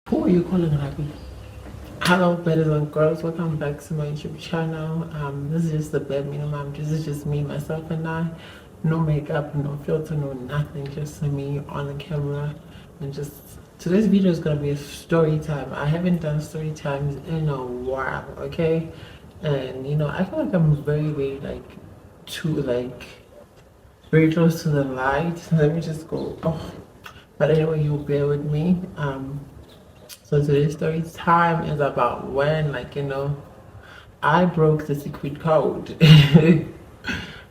Who are you calling Rabi? Hello, boys and girls. Welcome back to my YouTube channel. This is just the bare minimum. This is just me, myself, and I. No makeup, no filter, no nothing. Just me on the camera, and just today's video is gonna be a story time. I haven't done story times in a while, okay? And I feel like I'm very very close to the light. Let me just go. Oh, but anyway, you bear with me. So today's story time is about when, I broke the secret code.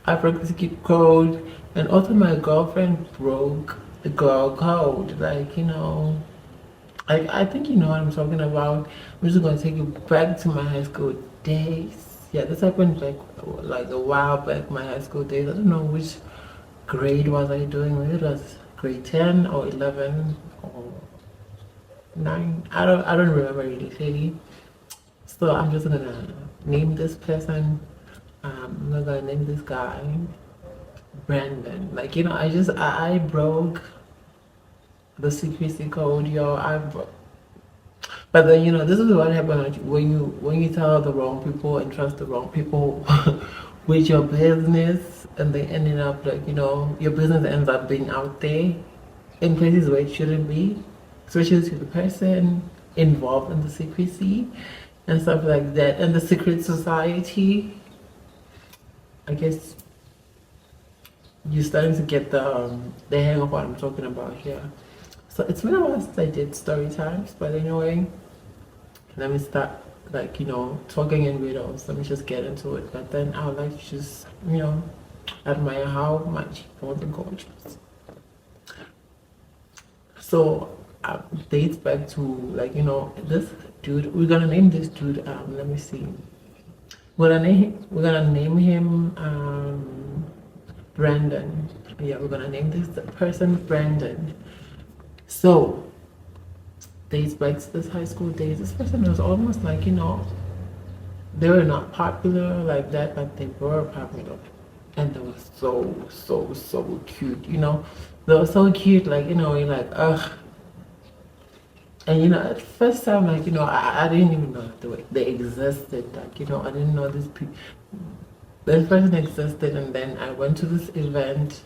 I broke the secret code, and also my girlfriend broke the girl code. I think you know what I'm talking about. I'm just gonna take you back to my high school days. Yeah, this happened back like a while back. My high school days. I don't know which grade was I doing. Maybe it was grade 10 or 11 or 9. I don't remember really clearly. So I'm just gonna name this person. I'm not gonna name this guy Brandon. I broke the secrecy code, yo. But then this is what happens when you tell the wrong people and trust the wrong people with your business, and they ending up your business ends up being out there in places where it shouldn't be, especially to the person involved in the secrecy and stuff like that, and the secret society. I guess you're starting to get the hang of what I'm talking about here. So it's been a while since I did story times, but anyway, let me start talking in riddles. Let me just get into it. But then I would like to just admire how much you are gorgeous. So dates back to this dude. We're gonna name this dude. Let me see. We're gonna name him Brandon. Yeah, we're gonna name this person Brandon. So dates back to this high school days. This person was almost they were not popular like that, but they were popular, and they were so cute. They were so cute. You're like, ugh. And at first time, I didn't even know they existed. I didn't know this person existed, and then I went to this event.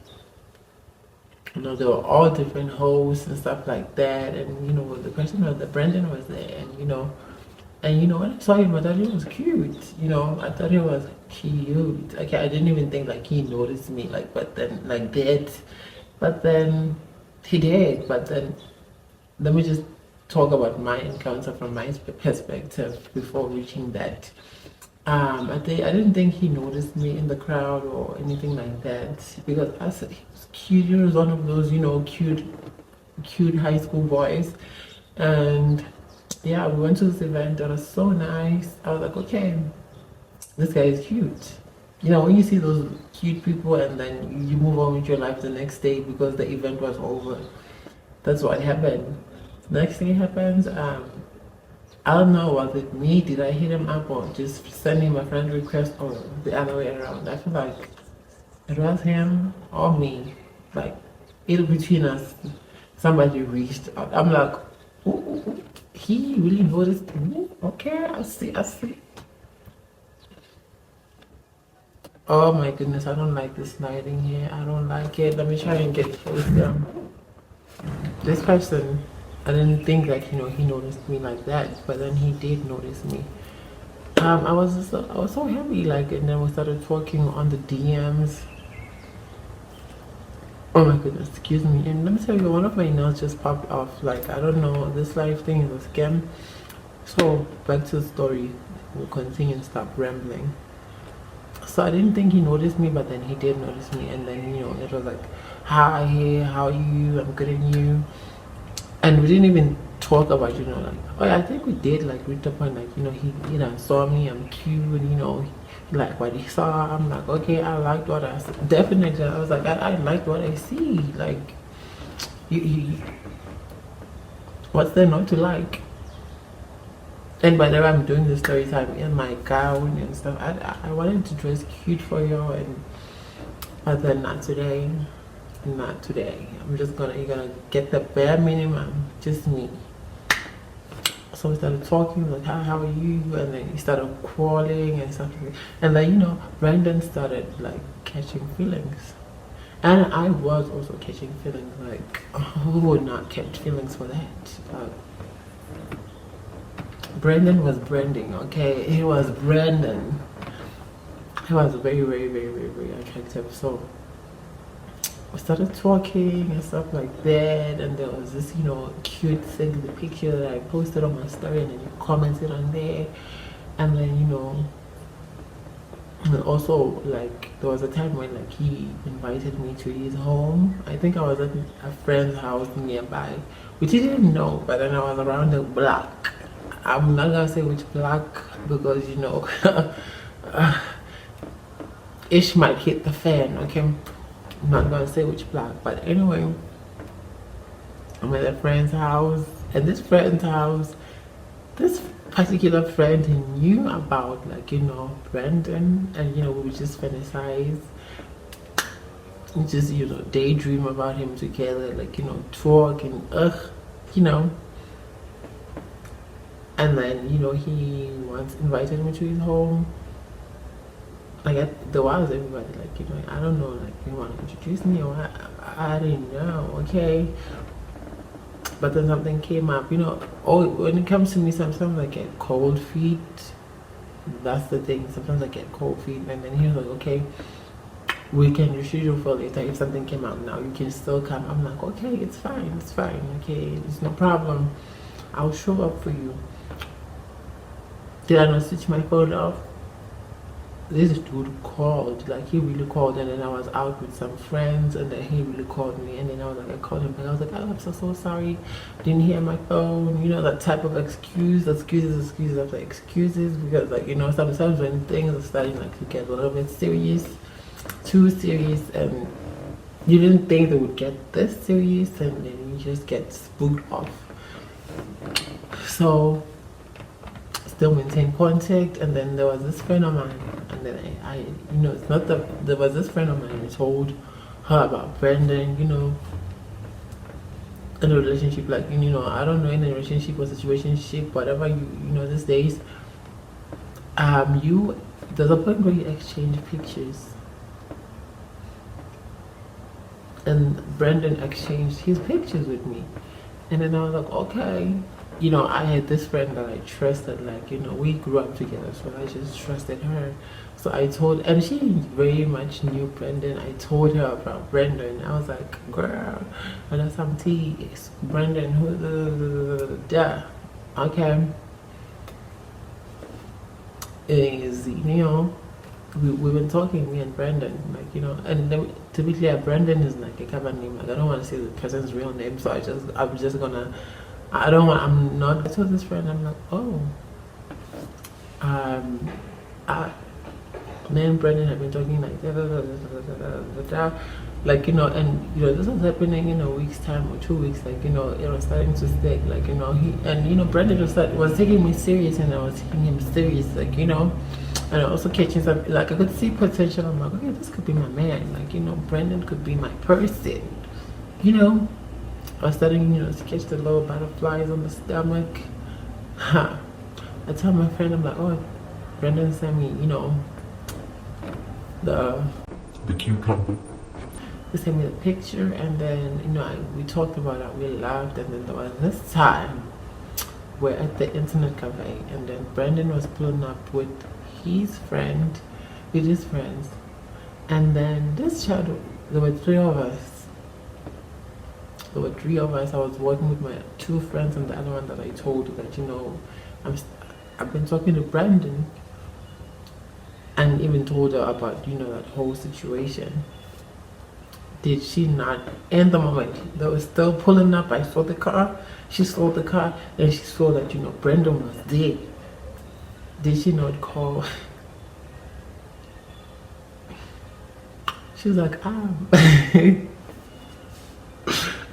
They were all different hosts and stuff like that, and the Brandon was there, and when I saw him, I thought he was cute. I thought he was cute. Okay, I didn't even think he noticed me, but then he did. But then let me just talk about my encounter from my perspective before reaching that. I didn't think he noticed me in the crowd or anything like that, because I said he was cute. He was one of those cute high school boys, and yeah, we went to this event that was so nice. I was like, okay, this guy is cute. When you see those cute people and then you move on with your life the next day because the event was over. That's what happened. Next thing happens, I don't know, was it me? Did I hit him up or just send him a friend request, or the other way around? I feel like it was him or me. Either between us, somebody reached out. I'm like, ooh, he really noticed me? Okay, I see. Oh my goodness, I don't like this lighting here. I don't like it. Let me try and get closer. This person, I didn't think he noticed me like that, but then he did notice me. I was so happy, and then we started talking on the DMs. Oh my goodness, excuse me. And let me tell you, one of my nails just popped off. I don't know, this life thing is a scam. So back to the story. We'll continue and stop rambling. So I didn't think he noticed me, but then he did notice me, and then it was like, hi, how are you? I'm good, and you? And we didn't even talk about oh yeah, I think we did reach the point he saw me, I'm cute, like what he saw. I'm like, okay, I liked what I saw. Definitely, I was like, I liked what I see. You what's there not to like? And by the way, I'm doing the story time in my gown and stuff. I wanted to dress cute for you, but then not today. Not today. You're gonna get the bare minimum, just me. So we started talking, like, how are you? And then he started crawling and stuff like that. And then, you know, Brandon started like catching feelings. And I was also catching feelings. Like, who would not catch feelings for that? Brandon was branding, okay? He was Brandon. He was very, very, very, very, very attractive. So we started talking and stuff like that, and there was this, you know, cute thing, the picture that I posted on my story, and then you commented on there. And then, you know, and also, like, there was a time when, like, he invited me to his home. I think I was at a friend's house nearby, which he didn't know, but then I was around the block. I'm not gonna say which block because, you know, ish might hit the fan, okay? I'm not gonna say which block, but anyway, I'm at a friend's house, and this friend's house, this particular friend, he knew about, like, you know, Brandon, and, you know, we would just fantasize, just, you know, daydream about him together, like, you know, talk and you know. And then, you know, he once invited me to his home. Like, there was everybody, like, you know, I don't know, like, you want to introduce me or I didn't know, okay? But then something came up, you know. Oh, when it comes to me, sometimes I get cold feet. That's the thing. Sometimes I get cold feet, and then he was like, okay, we can reschedule for later. If something came out now, you can still come. I'm like, okay, it's fine, okay, it's no problem. I'll show up for you. Did I not switch my phone off? This dude called, like, he really called, and then I was out with some friends, and then he really called me, and then I was like, I called him, and I was like, oh, I'm so sorry, didn't hear my phone, you know, that type of excuses after excuses, because, like, you know, sometimes when things are starting, like, to get a little bit serious, too serious, and you didn't think they would get this serious, and then you just get spooked off. So still maintain contact, and then there was this friend of mine, and then I you know, it's not that there was this friend of mine who told her about Brandon, you know, in a relationship, like, you know, I don't know, in a relationship or situationship, whatever, you know, these days, there's a point where you exchange pictures, and Brandon exchanged his pictures with me, and then I was like, okay. You know, I had this friend that I trusted, like, you know, we grew up together, so I just trusted her. So I told, and she very much knew Brendan. I told her about Brendan. I was like, girl, and that's some tea. It's Brendan, okay. Is, you know, we've been talking, me and Brendan, like, you know, and then, to be clear, Brendan is like a cover name. Like, I don't want to say the person's real name, so I'm just gonna. I told this friend, I'm like, oh, me and Brendan have been talking like like, you know, and, you know, this was happening in a week's time or 2 weeks, like, you know, it was starting to stick, like, you know, you know, Brendan was taking me serious, and I was taking him serious, like, you know, and I also catching some, like, I could see potential. I'm like, okay, this could be my man, like, you know, Brendan could be my person, you know. I was starting, you know, to catch the little butterflies on the stomach. I tell my friend, I'm like, oh, Brendan sent me, you know, the cucumber. He sent me the picture, and then, you know, we talked about it, we laughed, and then there was this time we're at the internet cafe, and then Brendan was pulling up with his friend, with his friends, and then this child, there were three of us. I was working with my two friends, and the other one that I told that, you know, I've been talking to Brandon, and even told her about, you know, that whole situation. Did she not? In the moment they were still pulling up, I saw the car. She saw the car, and she saw that, you know, Brandon was there. Did she not call? She was like,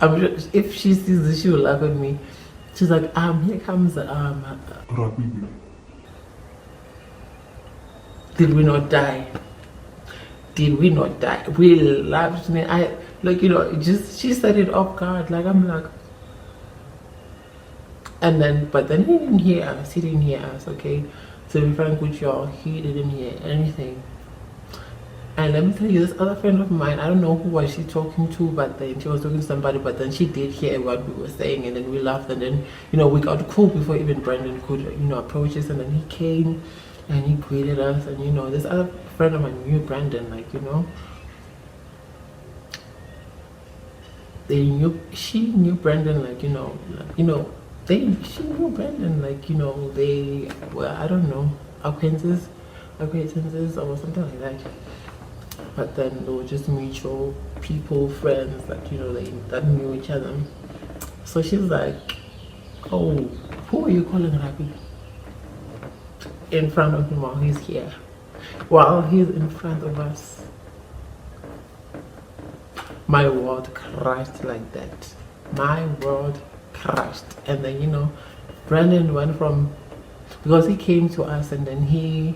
I'm sure if she sees this, she will laugh at me. She's like, here comes did we not die? Did we not die? We laughed, me. I, like, you know, just, she said it off guard. Like, I'm like, And then, but then he didn't hear us. He didn't hear us, okay? To be frank with y'all, he didn't hear anything. And let me tell you, this other friend of mine, I don't know who was she talking to, but then she was talking to somebody, but then she did hear what we were saying, and then we laughed, and then, you know, we got cool before even Brandon could, you know, approach us, and then he came, and he greeted us, and, you know, this other friend of mine knew Brandon, like, you know, she knew Brandon, like, she knew Brandon, like, you know, they were, I don't know, acquaintances or something like that. But then they were just mutual people, friends, like, you know, that knew each other. So she's like, oh, who are you calling Rabi? In front of him while he's here. While he's in front of us. My world crashed like that. My world crashed. And then, you know, Brandon went from, because he came to us and then he,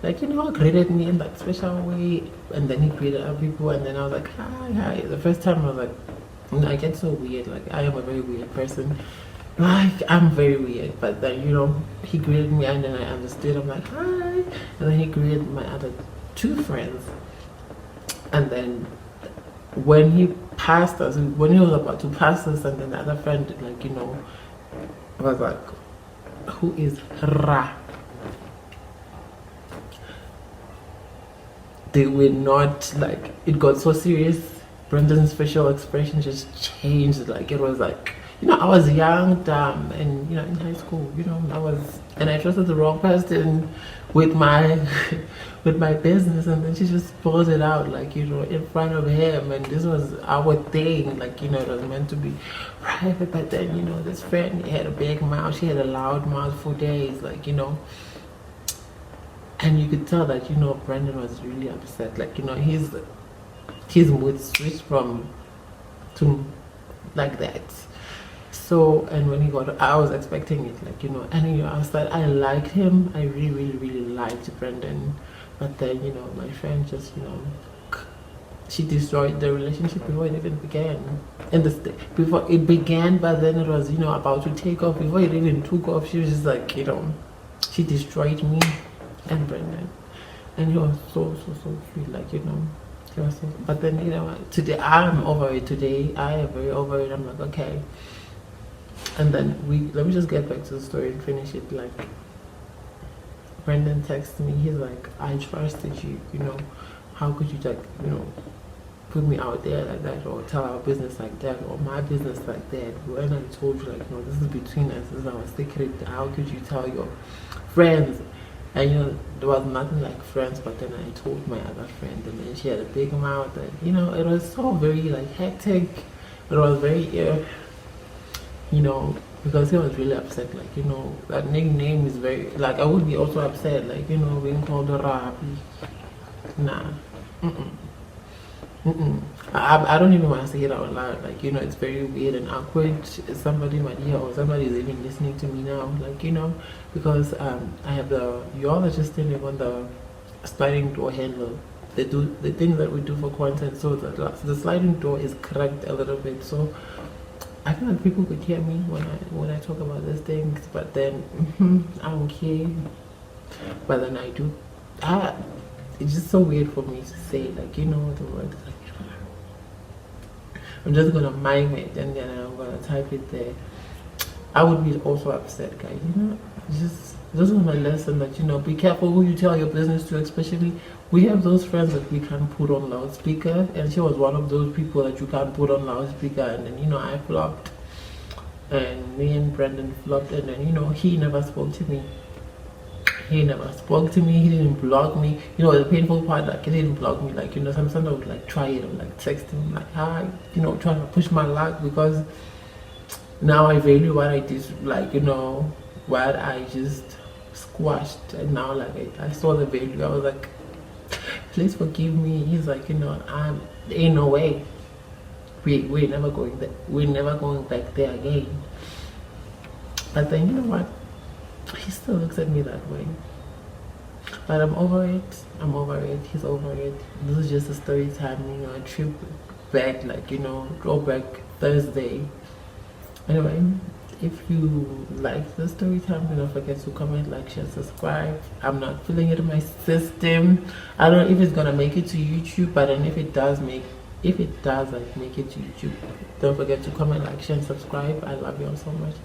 like, you know, greeted me in that special way, and then he greeted other people, and then I was like, hi. The first time I was like, you know, I get so weird, like, I am a very weird person, like, I'm very weird, but then, you know, he greeted me, and then I understood, I'm like, hi, and then he greeted my other two friends, and then when he passed us, when he was about to pass us, and then the other friend, like, you know, was like, who is Ra? They were not, like, it got so serious. Brendan's facial expression just changed. Like, it was like, you know, I was young, dumb, and, you know, in high school, you know, and I trusted the wrong person with my with my business, and then she just pulled it out, like, you know, in front of him, and this was our thing, like, you know, it was meant to be private, but then, you know, this friend had a big mouth, she had a loud mouth for days, like, you know. And you could tell that, you know, Brandon was really upset. Like, you know, his mood switched from to like that. So, and when he got, I was expecting it, like, you know, and, you know, I liked him. I really liked Brandon. But then, you know, my friend just, you know, she destroyed the relationship before it even began. Before it began, but then it was, you know, about to take off. Before it even took off, she was just like, you know, she destroyed me and Brandon, and he was so sweet, like, you know, he was so, but then, you know, today I'm over it. Today I am very over it. I'm like, okay. And then let me just get back to the story and finish it. Like, Brandon texted me, he's like, I trusted you, you know, how could you, like, you know, put me out there like that, or tell our business like that, or my business like that, when I told you, like, you know, this is between us, this is our secret, how could you tell your friends? And, you know, there was nothing like friends, but then I told my other friend, and then she had a big mouth, and, you know, it was so very, like, hectic. It was very, you know, because he was really upset, like, you know, that nickname is very, like, I would be also upset, like, you know, being called a Rabi. Nah. I don't even want to say it out loud, like, you know, it's very weird and awkward. Somebody might hear, or somebody is even listening to me now, like, you know, because I have you all are just standing on the sliding door handle. They do the thing that we do for content, so the sliding door is cracked a little bit, so I feel like people could hear me when I talk about these things, but then I don't care. But then I do. It's just so weird for me to say, like, you know, the word, like, I'm just gonna mime it and then I'm gonna type it there. I would be also upset, guys, you know. This is my lesson, that, you know, be careful who you tell your business to. Especially, we have those friends that we can't put on loudspeaker, and she was one of those people that you can't put on loudspeaker. And then, you know, I flopped, and me and Brandon flopped, and then, you know, he never spoke to me. He didn't block me. You know, the painful part, like, he didn't block me. Like, you know, sometimes I would, like, try it, or, like, text him, like, hi, you know, trying to push my luck, because now I value what I did, like, you know, what I just squashed. And now, like, I saw the value. I was like, please forgive me. He's like, you know, there ain't no way. We're never going there. We're never going back there again. But then, you know what? He still looks at me that way. But I'm over it. He's over it. This is just a story time, you know, a trip back, like, you know, go back Thursday. Anyway, if you like the story time, don't forget to comment, like, share, subscribe. I'm not feeling it in my system. I don't know if it's gonna make it to YouTube, but then if it does like make it to YouTube, don't forget to comment, like, share, and subscribe. I love you all so much.